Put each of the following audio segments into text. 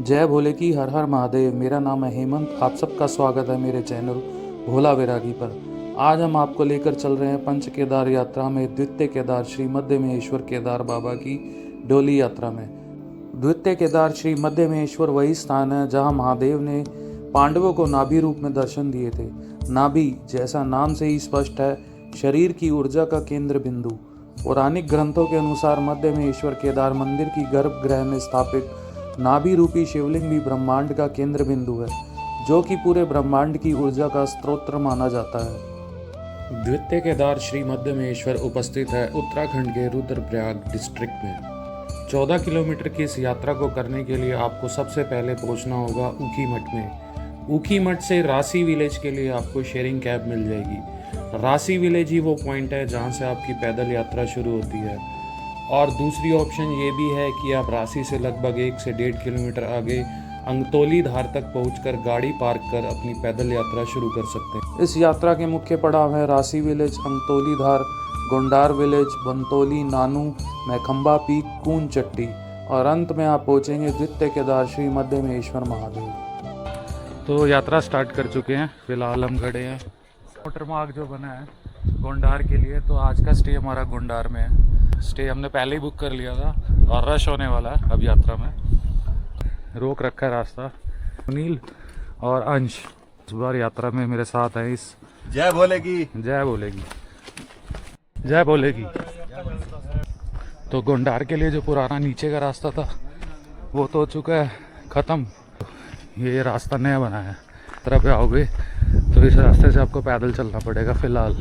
जय भोले की हर हर महादेव। मेरा नाम है हेमंत। आप सबका स्वागत है मेरे चैनल भोला वैरागी पर। आज हम आपको लेकर चल रहे हैं पंच केदार यात्रा में द्वितीय केदार श्री मध्य महेश्वर केदार बाबा की डोली यात्रा में। द्वितीय केदार श्री मध्य महेश्वर वही स्थान है जहां महादेव ने पांडवों को नाभि रूप में दर्शन दिए थे। नाभि जैसा नाम से ही स्पष्ट है, शरीर की ऊर्जा का केंद्र बिंदु। पौराणिक ग्रंथों के अनुसार मध्य महेश्वर केदार मंदिर की गर्भगृह में स्थापित नाभि रूपी शिवलिंग भी ब्रह्मांड का केंद्र बिंदु है, जो कि पूरे ब्रह्मांड की ऊर्जा का स्रोत माना जाता है। द्वितीय केदार श्री मध्य महेश्वर उपस्थित है उत्तराखंड के रुद्रप्रयाग डिस्ट्रिक्ट में। 14 किलोमीटर की इस यात्रा को करने के लिए आपको सबसे पहले पहुंचना होगा ऊखीमठ में। ऊखीमठ से रासी विलेज के लिए आपको शेयरिंग कैब मिल जाएगी। रासी विलेज ही वो पॉइंट है जहां से आपकी पैदल यात्रा शुरू होती है। और दूसरी ऑप्शन ये भी है कि आप राशि से लगभग 1 से 1.5 किलोमीटर आगे अंगतौली धार तक पहुंचकर गाड़ी पार्क कर अपनी पैदल यात्रा शुरू कर सकते हैं। इस यात्रा के मुख्य पड़ाव हैं राशि विलेज, अंगतौली धार, गोंडार विलेज, बंतौली, नानू, मैखंबा पीक, कून चट्टी और अंत में आप पहुंचेंगे द्वितीय केदार श्री मध्य महेश्वर महादेव। तो यात्रा स्टार्ट कर चुके हैं। फिलहाल हम खड़े हैं मोटर मार्ग जो बना है गोंडार के लिए। तो आज का स्टे हमारा गोंडार में है। स्टे हमने पहले ही बुक कर लिया था और रश होने वाला है अब यात्रा में। रोक रखा है रास्ता। सुनील और अंश इस बार यात्रा में मेरे साथ हैं। इस जय भोले की जय बोलेगी, जय बोलेगी। तो गोंडार के लिए जो पुराना नीचे का रास्ता था वो तो हो चुका है ख़त्म। ये रास्ता नया बना है। तरफ आओगे तो इस रास्ते से आपको पैदल चलना पड़ेगा फिलहाल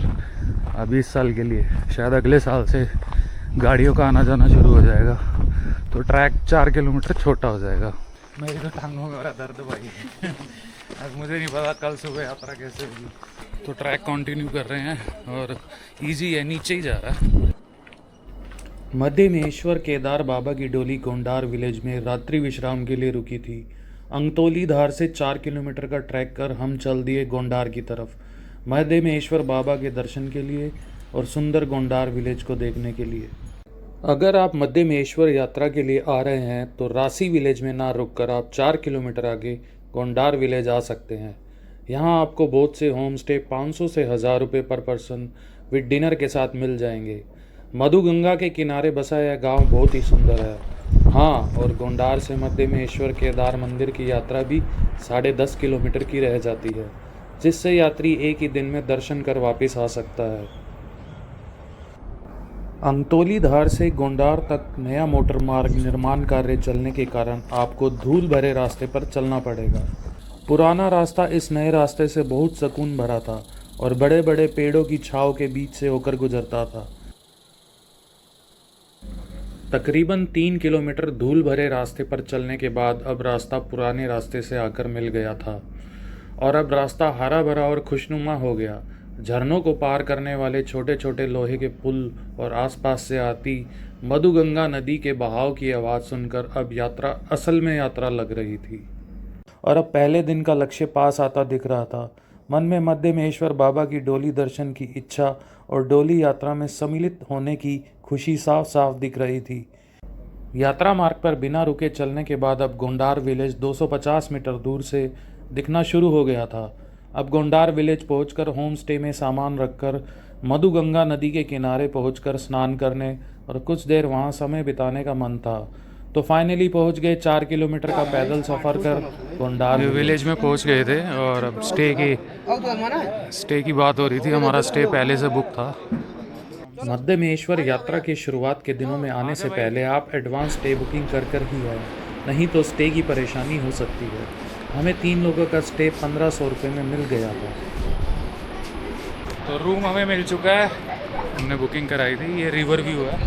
अभी इस साल के लिए। शायद अगले साल से गाड़ियों का आना जाना शुरू हो जाएगा तो ट्रैक 4 किलोमीटर छोटा हो जाएगा। मेरी तो टांगों में मेरा दर्द भाई अब मुझे नहीं पता कल सुबह यात्रा कैसे होगी। तो ट्रैक कंटिन्यू कर रहे हैं और इजी है, नीचे ही जा रहा है। मध्य महेश्वर केदार बाबा की डोली गोंडार विलेज में रात्रि विश्राम के लिए रुकी थी। अंगतौली धार से 4 किलोमीटर का ट्रैक कर हम चल दिए गोंडार की तरफ, मध्य महेश्वर बाबा के दर्शन के लिए और सुंदर गोंडार विलेज को देखने के लिए। अगर आप मध्य महेश्वर यात्रा के लिए आ रहे हैं तो रासी विलेज में ना रुककर आप 4 किलोमीटर आगे गोंडार विलेज आ सकते हैं। यहाँ आपको बहुत से होम स्टे 500 से 1000 रुपये पर पर्सन विद डिनर के साथ मिल जाएंगे। मधुगंगा के किनारे बसा यह गांव बहुत ही सुंदर है। हाँ, और गोंडार से मध्य महेश्वर केदार मंदिर की यात्रा भी 10.5 किलोमीटर की रह जाती है, जिससे यात्री एक ही दिन में दर्शन कर वापस आ सकता है। अंगतौली धार से गोंडार तक नया मोटर मार्ग निर्माण कार्य चलने के कारण आपको धूल भरे रास्ते पर चलना पड़ेगा। पुराना रास्ता इस नए रास्ते से बहुत सुकून भरा था और बड़े बड़े पेड़ों की छांव के बीच से होकर गुजरता था। तकरीबन 3 किलोमीटर धूल भरे रास्ते पर चलने के बाद अब रास्ता पुराने रास्ते से आकर मिल गया था और अब रास्ता हरा भरा और खुशनुमा हो गया। झरनों को पार करने वाले छोटे छोटे लोहे के पुल और आसपास से आती मधुगंगा नदी के बहाव की आवाज़ सुनकर अब यात्रा असल में यात्रा लग रही थी और अब पहले दिन का लक्ष्य पास आता दिख रहा था। मन में मध्य महेश्वर बाबा की डोली दर्शन की इच्छा और डोली यात्रा में सम्मिलित होने की खुशी साफ साफ दिख रही थी। यात्रा मार्ग पर बिना रुके चलने के बाद अब गोंडार विलेज 250 मीटर दूर से दिखना शुरू हो गया था। अब गोंडार विलेज पहुंचकर होम स्टे में सामान रखकर मधुगंगा नदी के किनारे पहुंचकर स्नान करने और कुछ देर वहां समय बिताने का मन था। तो फाइनली पहुंच गए। 4 किलोमीटर का पैदल सफ़र कर गोंडार विलेज में पहुंच गए थे और अब स्टे की बात हो रही थी। हमारा स्टे पहले से बुक था। मध्य महेश्वर यात्रा की शुरुआत के दिनों में आने से पहले आप एडवांस स्टे बुकिंग कर ही आए, नहीं तो स्टे की परेशानी हो सकती है। हमें 3 लोगों का स्टे 1500 रुपये में मिल गया था। तो रूम हमें मिल चुका है, हमने बुकिंग कराई थी। ये रिवर व्यू है।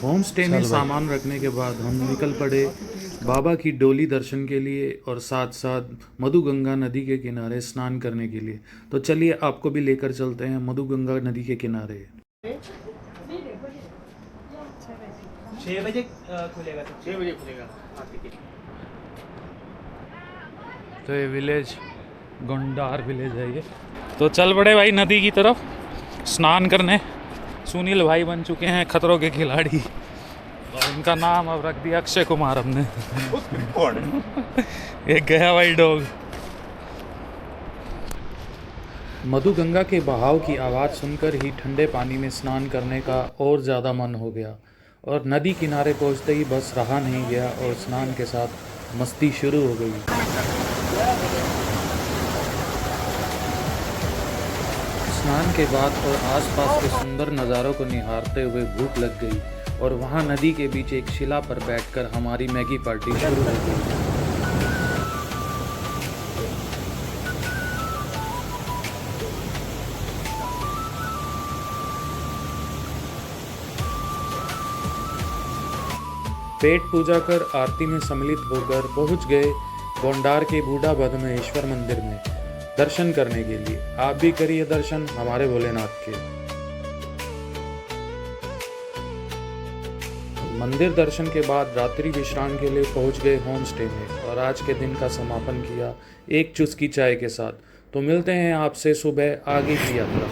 होम स्टे में सामान रखने के बाद हम निकल पड़े बाबा की डोली दर्शन के लिए और साथ साथ मधुगंगा नदी के किनारे स्नान करने के लिए। तो चलिए आपको भी लेकर चलते हैं मधुगंगा नदी के किनारे। 6 बजे खुलेगा। 6 बजे खुलेगा। तो ये विलेज गोंडार विलेज है ये। तो चल पड़े भाई नदी की तरफ स्नान करने। सुनील भाई बन चुके हैं खतरों के खिलाड़ी और इनका नाम अब रख दिया अक्षय कुमार हमने। कौन है? एक गया वाइल्ड डॉग। मधुगंगा के बहाव की आवाज़ सुनकर ही ठंडे पानी में स्नान करने का और ज़्यादा मन हो गया और नदी किनारे पहुंचते ही बस रहा नहीं गया और स्नान के साथ मस्ती शुरू हो गई। स्नान के बाद और आसपास के सुंदर नज़ारों को निहारते हुए भूख लग गई और वहाँ नदी के बीच एक शिला पर बैठकर हमारी मैगी पार्टी शुरू हो गई। पेट पूजा कर आरती में सम्मिलित होकर पहुंच गए गोंडार के बूढ़ा बद्महेश्वर मंदिर में दर्शन करने के लिए। आप भी करिए दर्शन हमारे भोलेनाथ के। मंदिर दर्शन के बाद रात्रि विश्राम के लिए पहुंच गए होम स्टे में और आज के दिन का समापन किया एक चुस्की चाय के साथ। तो मिलते हैं आपसे सुबह आगे की यात्रा।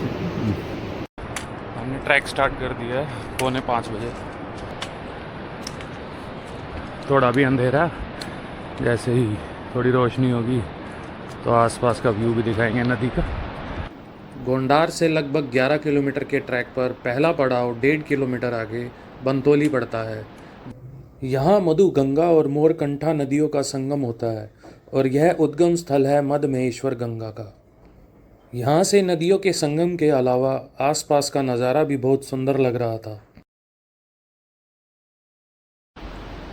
हमने ट्रैक स्टार्ट कर दिया है 4:45 बजे। थोड़ा भी अंधेरा, जैसे ही थोड़ी रोशनी होगी तो आसपास का व्यू भी दिखाएंगे नदी का। गोंडार से लगभग 11 किलोमीटर के ट्रैक पर पहला पड़ाव 1.5 किलोमीटर आगे बंतोली पड़ता है। यहाँ मधुगंगा और मोरकंठा नदियों का संगम होता है और यह उद्गम स्थल है मद्महेश्वर गंगा का। यहाँ से नदियों के संगम के अलावा आसपास का नज़ारा भी बहुत सुंदर लग रहा था।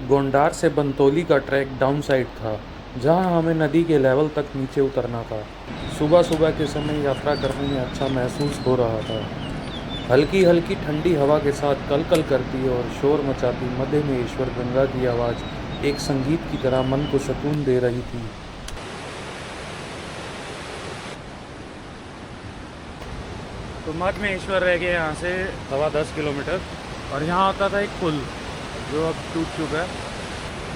गोंडार से बंतोली का ट्रैक डाउन साइड था, जहां हमें नदी के लेवल तक नीचे उतरना था। सुबह सुबह के समय यात्रा करने में अच्छा महसूस हो रहा था। हल्की हल्की ठंडी हवा के साथ कलकल करती और शोर मचाती मद्महेश्वर गंगा की आवाज़ एक संगीत की तरह मन को सुकून दे रही थी। तो मद्महेश्वर रह गए यहाँ से 10.25 किलोमीटर और यहाँ आता था एक पुल जो अब टूट चुका है।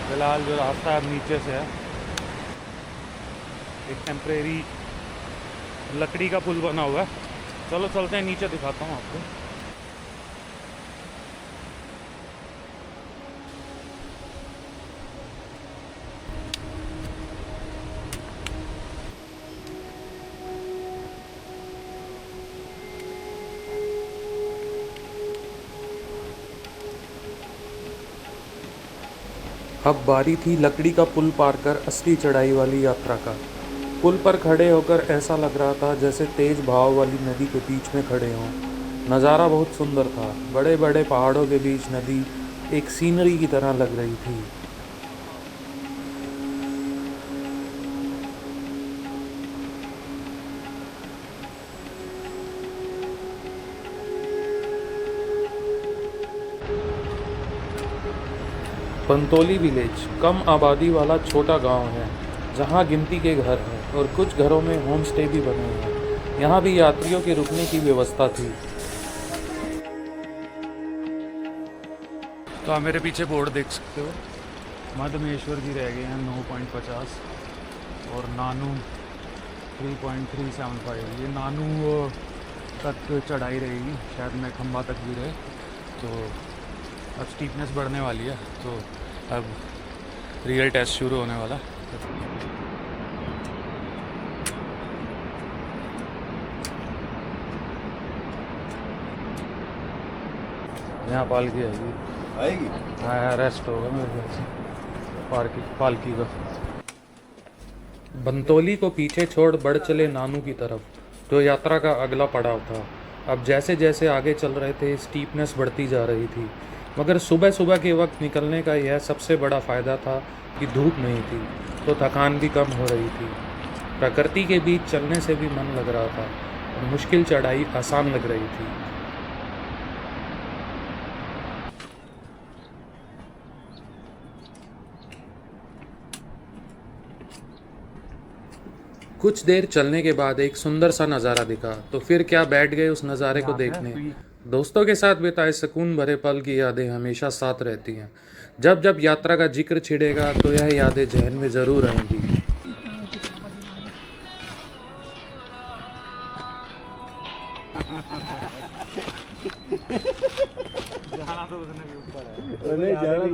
फिलहाल जो रास्ता अब नीचे से है, एक टेम्परेरी लकड़ी का पुल बना हुआ है। चलो चलते हैं नीचे, दिखाता हूँ आपको। अब बारी थी लकड़ी का पुल पार कर असली चढ़ाई वाली यात्रा का। पुल पर खड़े होकर ऐसा लग रहा था जैसे तेज बहाव वाली नदी के बीच में खड़े हों। नज़ारा बहुत सुंदर था। बड़े बड़े पहाड़ों के बीच नदी एक सीनरी की तरह लग रही थी। बंतोली विलेज कम आबादी वाला छोटा गांव है, जहां गिनती के घर हैं और कुछ घरों में होम स्टे भी बने हैं। यहां भी यात्रियों के रुकने की व्यवस्था थी। तो आप मेरे पीछे बोर्ड देख सकते हो, मद्महेश्वर जी रह गए हैं 9.50 और नानू 3.375। ये नानू तक चढ़ाई रहेगी, शायद मैं खंबा तक भी रहे। तो अब स्टीपनेस बढ़ने वाली है, तो अब रियल टेस्ट शुरू होने वाला। यहाँ पालकी आएगी। हाँ, रेस्ट होगा मेरे ख्याल से पालकी का। बंतोली को पीछे छोड़ बढ़ चले नानू की तरफ, जो यात्रा का अगला पड़ाव था। अब जैसे जैसे आगे चल रहे थे स्टीपनेस बढ़ती जा रही थी, मगर सुबह सुबह के वक्त निकलने का यह सबसे बड़ा फ़ायदा था कि धूप नहीं थी, तो थकान भी कम हो रही थी। प्रकृति के बीच चलने से भी मन लग रहा था और मुश्किल चढ़ाई आसान लग रही थी। कुछ देर चलने के बाद एक सुंदर सा नज़ारा दिखा, तो फिर क्या बैठ गए उस नज़ारे को देखने। दोस्तों के साथ बिताए सुकून भरे पल की यादें हमेशा साथ रहती हैं। जब जब यात्रा का जिक्र छिड़ेगा तो यह यादें जहन में ज़रूर आएंगी। जाना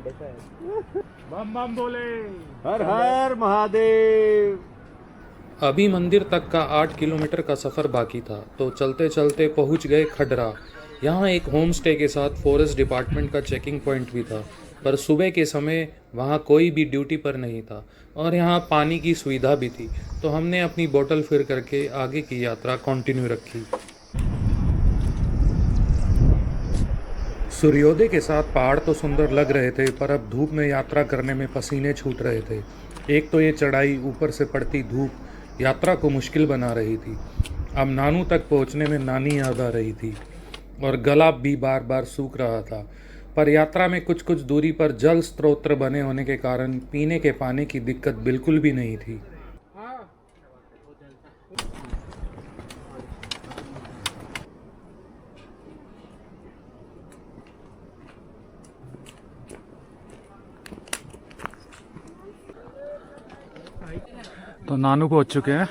बम बम बोले हर हर महादेव। अभी मंदिर तक का 8 किलोमीटर का सफ़र बाकी था तो चलते चलते पहुंच गए खडरा। यहाँ एक होम स्टे के साथ फॉरेस्ट डिपार्टमेंट का चेकिंग पॉइंट भी था, पर सुबह के समय वहाँ कोई भी ड्यूटी पर नहीं था और यहाँ पानी की सुविधा भी थी, तो हमने अपनी बोतल फिर करके आगे की यात्रा कंटिन्यू रखी। सूर्योदय के साथ पहाड़ तो सुंदर लग रहे थे, पर अब धूप में यात्रा करने में पसीने छूट रहे थे। एक तो ये चढ़ाई, ऊपर से पड़ती धूप यात्रा को मुश्किल बना रही थी। अब नानू तक पहुंचने में नानी याद आ रही थी और गला भी बार बार सूख रहा था, पर यात्रा में कुछ कुछ दूरी पर जल स्रोत बने होने के कारण पीने के पानी की दिक्कत बिल्कुल भी नहीं थी। तो नानू पहुंच चुके हैं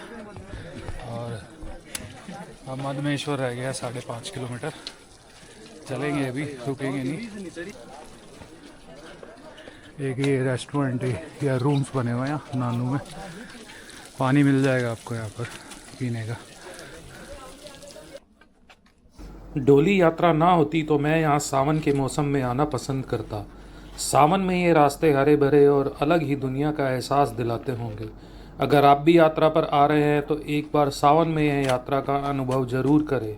और अब मधमेश्वर रह गया 5.5 किलोमीटर। चलेंगे, अभी रुकेंगे नहीं। एक ये रेस्टोरेंट है या रूम्स बने हुए हैं नानू में, पानी मिल जाएगा आपको यहाँ पर पीने का। डोली यात्रा ना होती तो मैं यहाँ सावन के मौसम में आना पसंद करता। सावन में ये रास्ते हरे भरे और अलग ही दुनिया का एहसास दिलाते होंगे। अगर आप भी यात्रा पर आ रहे हैं तो एक बार सावन में यह यात्रा का अनुभव जरूर करें।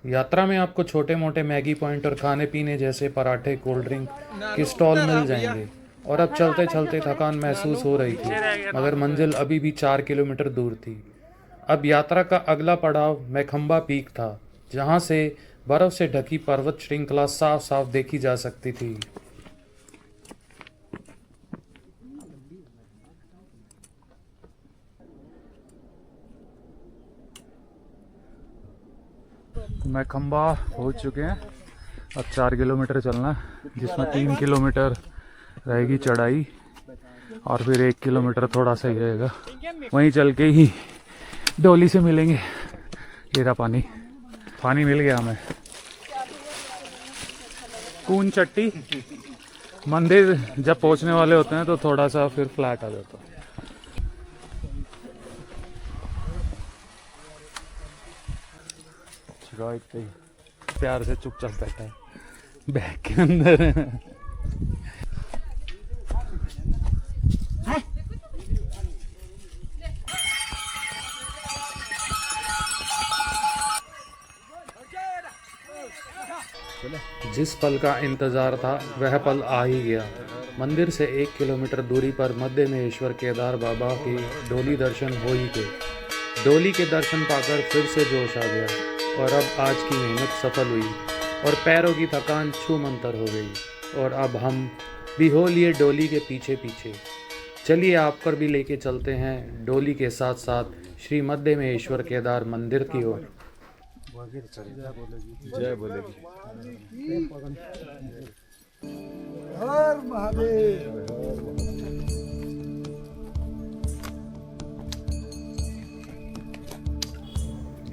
यात्रा में आपको छोटे मोटे मैगी पॉइंट और खाने पीने जैसे पराठे, कोल्ड ड्रिंक के स्टॉल मिल जाएंगे। और अब चलते चलते थकान महसूस हो रही थी, मगर मंजिल अभी भी 4 किलोमीटर दूर थी। अब यात्रा का अगला पड़ाव मैखंबा पीक था, जहां से बर्फ से ढकी पर्वत श्रृंखला साफ साफ देखी जा सकती थी। मैखंबा पहुंच चुके हैं। अब 4 किलोमीटर चलना है, जिसमें 3 किलोमीटर रहेगी चढ़ाई और फिर 1 किलोमीटर थोड़ा सा ही रहेगा। वहीं चल के ही डोली से मिलेंगे। येरा पानी मिल गया हमें। कून चट्टी मंदिर जब पहुंचने वाले होते हैं तो थोड़ा सा फिर फ्लैट आ जाता है। प्यार से चुपचाप बैठा है बैग के अंदर। जिस पल का इंतजार था वह पल आ ही गया। मंदिर से 1 किलोमीटर दूरी पर मध्य महेश्वर केदार बाबा के डोली दर्शन हो ही गए। डोली के दर्शन पाकर फिर से जोश आ गया और अब आज की मेहनत सफल हुई और पैरों की थकान छू मंतर हो गई। और अब हम भी हो लिए डोली के पीछे पीछे। चलिए आप पर भी लेके चलते हैं डोली के साथ साथ श्री मध्य महेश्वर केदार मंदिर की ओर। जय बोलेगी। हर महादेव।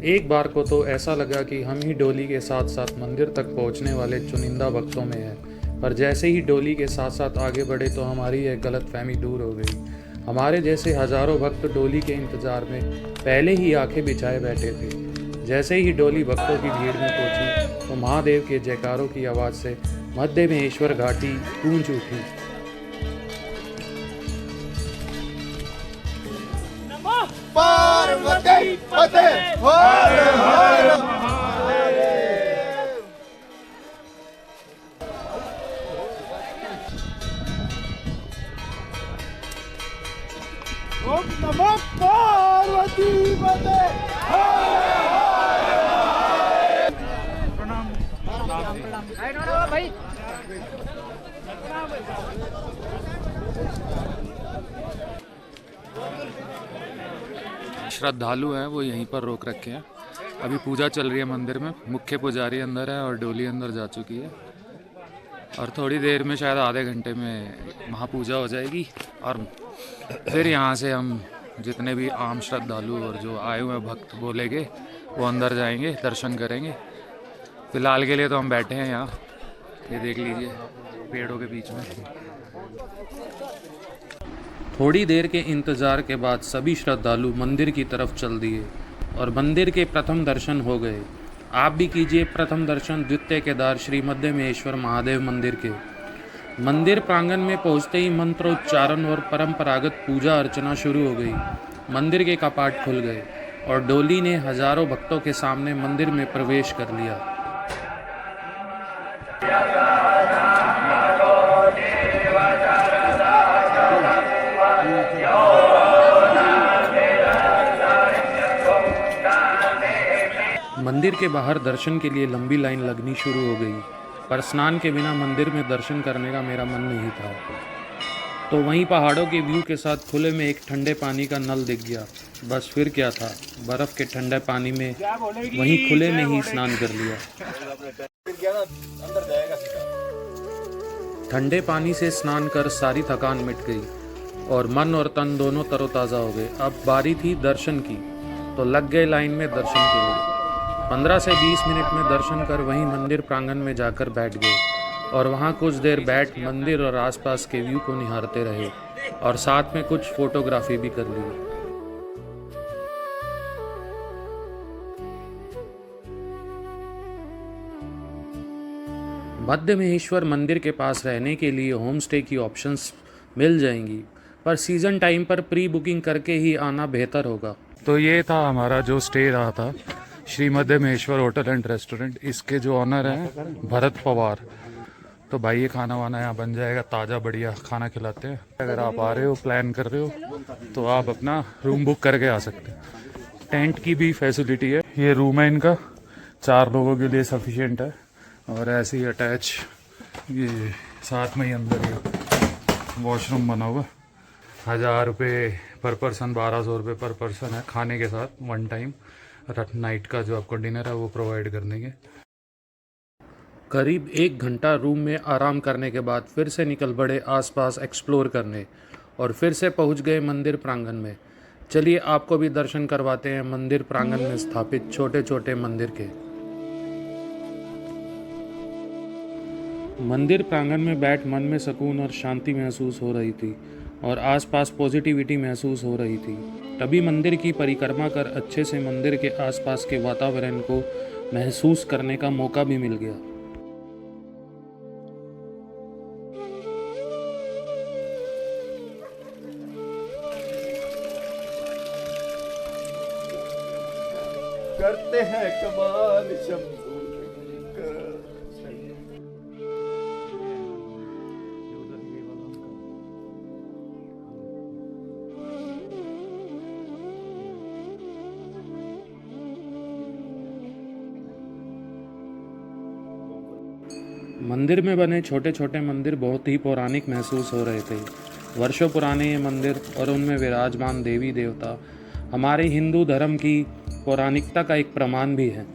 एक बार को तो ऐसा लगा कि हम ही डोली के साथ साथ मंदिर तक पहुंचने वाले चुनिंदा भक्तों में हैं, पर जैसे ही डोली के साथ साथ आगे बढ़े तो हमारी यह गलतफहमी दूर हो गई। हमारे जैसे हजारों भक्त डोली के इंतजार में पहले ही आंखें बिछाए बैठे थे। जैसे ही डोली भक्तों की भीड़ में पहुंची तो महादेव के जयकारों की आवाज़ से मध्य महेश्वर घाटी गूंज उठी। पार्वती पते हर हर महादेव। ओम नमः पार्वती पते। श्रद्धालु हैं वो यहीं पर रोक रखे हैं। अभी पूजा चल रही है मंदिर में, मुख्य पुजारी अंदर है और डोली अंदर जा चुकी है और थोड़ी देर में शायद आधे घंटे में महापूजा हो जाएगी और फिर यहाँ से हम जितने भी आम श्रद्धालु और जो आए हुए भक्त बोलेंगे वो अंदर जाएंगे, दर्शन करेंगे। फिलहाल के लिए तो हम बैठे हैं यहाँ, ये देख लीजिए पेड़ों के बीच में। थोड़ी देर के इंतज़ार के बाद सभी श्रद्धालु मंदिर की तरफ चल दिए और मंदिर के प्रथम दर्शन हो गए। आप भी कीजिए प्रथम दर्शन द्वितीय केदार श्री मध्यमेश्वर महादेव मंदिर के। मंदिर प्रांगण में पहुंचते ही मंत्रोच्चारण और परंपरागत पूजा अर्चना शुरू हो गई। मंदिर के कपाट खुल गए और डोली ने हजारों भक्तों के सामने मंदिर में प्रवेश कर लिया। मंदिर के बाहर दर्शन के लिए लंबी लाइन लगनी शुरू हो गई, पर स्नान के बिना मंदिर में दर्शन करने का मेरा मन नहीं था। तो वहीं पहाड़ों के व्यू के साथ खुले में एक ठंडे पानी का नल दिख गया। बस फिर क्या था, बर्फ़ के ठंडे पानी में वहीं खुले में ही स्नान कर लिया। ठंडे पानी से स्नान कर सारी थकान मिट गई और मन और तन दोनों तरोताज़ा हो गए। अब बारी थी दर्शन की, तो लग गए लाइन में दर्शन के लिए। 15 से 20 मिनट में दर्शन कर वहीं मंदिर प्रांगण में जाकर बैठ गए और वहां कुछ देर बैठ मंदिर और आसपास के व्यू को निहारते रहे और साथ में कुछ फोटोग्राफी भी कर ली। मध्यमेश्वर मंदिर के पास रहने के लिए होम स्टे की ऑप्शंस मिल जाएंगी, पर सीज़न टाइम पर प्री बुकिंग करके ही आना बेहतर होगा। तो ये था हमारा जो स्टे रहा था Shri Madhyameshwar hotel and restaurant. इसके जो ऑनर हैं भरत पवार। तो भाई ये खाना वाना यहाँ बन जाएगा, ताज़ा बढ़िया खाना खिलाते हैं। अगर आप आ रहे हो, प्लान कर रहे हो, तो आप अपना रूम बुक करके आ सकते हैं। टेंट की भी फैसिलिटी है। ये रूम है इनका, 4 लोगों के लिए सफिशिएंट है। और ऐसे ही अटैच ये साथ में ही अंदर ही वॉशरूम बना हुआ। 1000 रुपये पर पर्सन, 1200 रुपये पर पर्सन है खाने के साथ। 1 टाइम नाइट का जो आपको डिनर है वो प्रोवाइड कर देंगे। करीब 1 घंटा रूम में आराम करने के बाद फिर से निकल पड़े आसपास एक्सप्लोर करने और फिर से पहुंच गए मंदिर प्रांगण में। चलिए आपको भी दर्शन करवाते हैं मंदिर प्रांगण में स्थापित छोटे छोटे मंदिर के। मंदिर प्रांगण में बैठ मन में सुकून और शांति महसूस हो रही थी और आसपास पॉजिटिविटी महसूस हो रही थी। तभी मंदिर की परिक्रमा कर अच्छे से मंदिर के आसपास के वातावरण को महसूस करने का मौका भी मिल गया। करते हैं कमाल शम्भू। मंदिर में बने छोटे छोटे मंदिर बहुत ही पौराणिक महसूस हो रहे थे। वर्षों पुराने ये मंदिर और उनमें विराजमान देवी देवता हमारे हिंदू धर्म की पौराणिकता का एक प्रमाण भी है।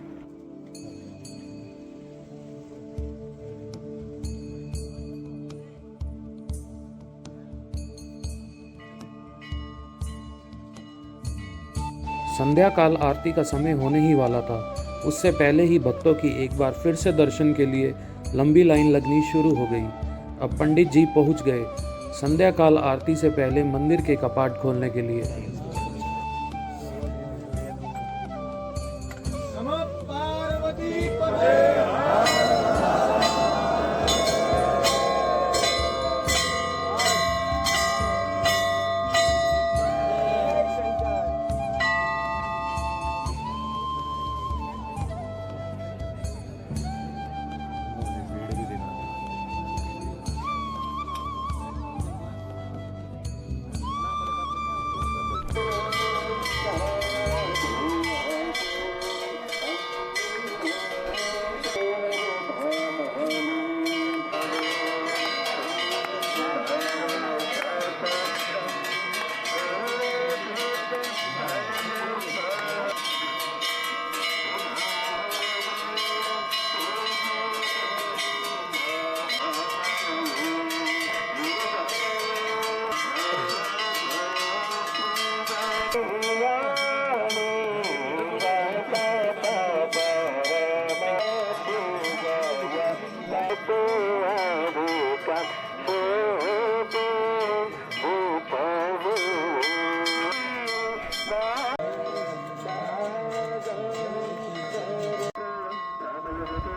संध्या काल आरती का समय होने ही वाला था। उससे पहले ही भक्तों की एक बार फिर से दर्शन के लिए लंबी लाइन लगनी शुरू हो गई। अब पंडित जी पहुंच गए संध्या काल आरती से पहले मंदिर के कपाट खोलने के लिए। नमः पार्वती पते।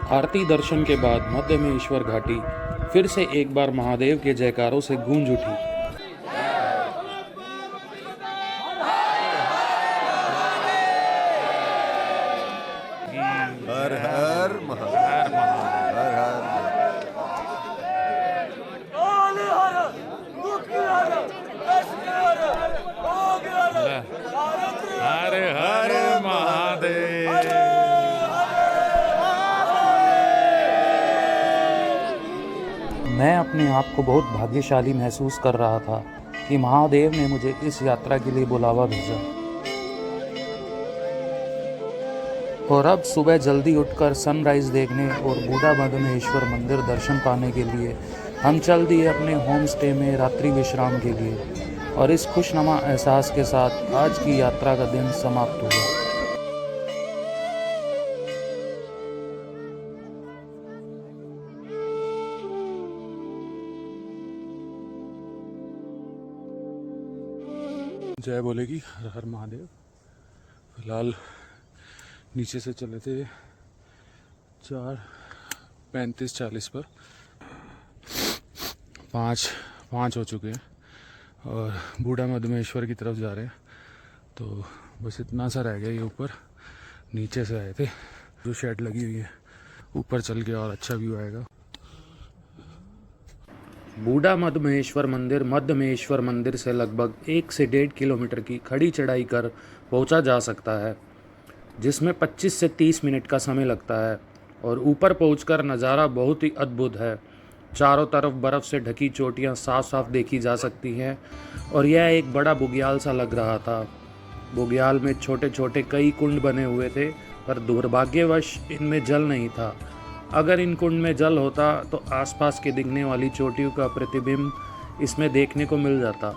आरती दर्शन के बाद मध्यमेश्वर घाटी फिर से एक बार महादेव के जयकारों से गूंज उठी। हर हर महादेव हर हर हरे हरे महादेव। मैं अपने आप को बहुत भाग्यशाली महसूस कर रहा था कि महादेव ने मुझे इस यात्रा के लिए बुलावा भेजा। और अब सुबह जल्दी उठकर सनराइज देखने और बूढ़ा मध्यमेश्वर मंदिर दर्शन पाने के लिए हम चल दिए अपने होम स्टे में रात्रि विश्राम के लिए। और इस खुशनुमा एहसास के साथ आज की यात्रा का दिन समाप्त हुआ। जय बोलेगी हर हर महादेव। फिलहाल नीचे से चले थे 4:35-40 पर, 5 हो चुके हैं और बूढ़ा मध्यमेश्वर की तरफ जा रहे हैं। तो बस इतना सा रह गया ये ऊपर। नीचे से आए थे, जो शेड लगी हुई है ऊपर चल के और अच्छा व्यू आएगा। बूढ़ा मध्यमेश्वर मंदिर से लगभग 1 से 1.5 किलोमीटर की खड़ी चढ़ाई कर पहुंचा जा सकता है, जिसमें 25 से 30 मिनट का समय लगता है। और ऊपर पहुंचकर नज़ारा बहुत ही अद्भुत है। चारों तरफ बर्फ़ से ढकी चोटियां साफ साफ देखी जा सकती हैं और यह एक बड़ा बुग्याल सा लग रहा था। बुग्याल में छोटे छोटे कई कुंड बने हुए थे, पर दुर्भाग्यवश इनमें जल नहीं था। अगर इन कुंड में जल होता तो आसपास के दिखने वाली चोटियों का प्रतिबिंब इसमें देखने को मिल जाता।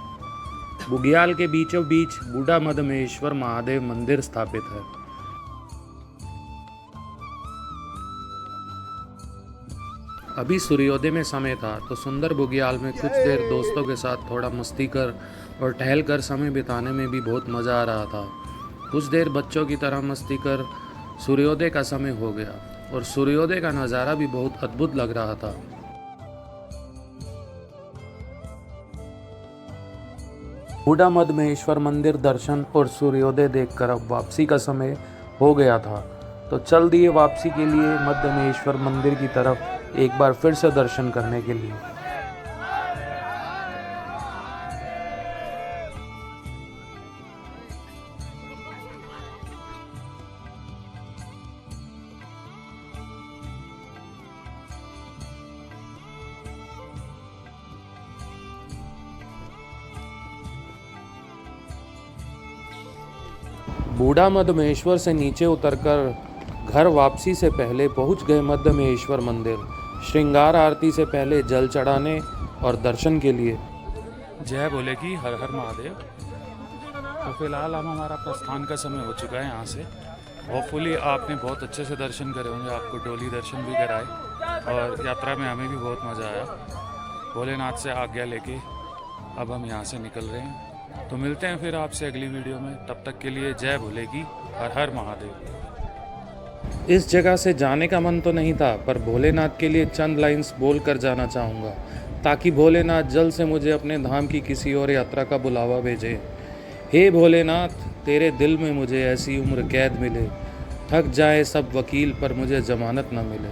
बुग्याल के बीचों बीच बूढ़ा मध्यमेश्वर महादेव मंदिर स्थापित है। अभी सूर्योदय में समय था तो सुंदर बुग्याल में कुछ देर दोस्तों के साथ थोड़ा मस्ती कर और टहल कर समय बिताने में भी बहुत मज़ा आ रहा था। कुछ देर बच्चों की तरह मस्ती कर सूर्योदय का समय हो गया और सूर्योदय का नज़ारा भी बहुत अद्भुत लग रहा था। बूढ़ा मध्यमेश्वर मंदिर दर्शन और सूर्योदय देखकर अब वापसी का समय हो गया था, तो चल दिए वापसी के लिए मध्यमेश्वर मंदिर की तरफ एक बार फिर से दर्शन करने के लिए। बूढ़ा मध्यमेश्वर से नीचे उतरकर घर वापसी से पहले पहुंच गए मध्यमेश्वर मंदिर, श्रृंगार आरती से पहले जल चढ़ाने और दर्शन के लिए। जय बोलेगी हर हर महादेव। तो फिलहाल अब हमारा प्रस्थान का समय हो चुका है यहाँ से। होपफुली आपने बहुत अच्छे से दर्शन करे होंगे, आपको डोली दर्शन भी कराए और यात्रा में हमें भी बहुत मज़ा आया। भोलेनाथ से आज्ञा लेके अब हम यहाँ से निकल रहे हैं। तो मिलते हैं फिर आपसे अगली वीडियो में। तब तक के लिए जय भोलेगी हर हर महादेव। इस जगह से जाने का मन तो नहीं था, पर भोलेनाथ के लिए चंद लाइंस बोल कर जाना चाहूँगा, ताकि भोलेनाथ जल्द से मुझे अपने धाम की किसी और यात्रा का बुलावा भेजे। हे भोलेनाथ, तेरे दिल में मुझे ऐसी उम्र कैद मिले, थक जाए सब वकील पर मुझे जमानत न मिले।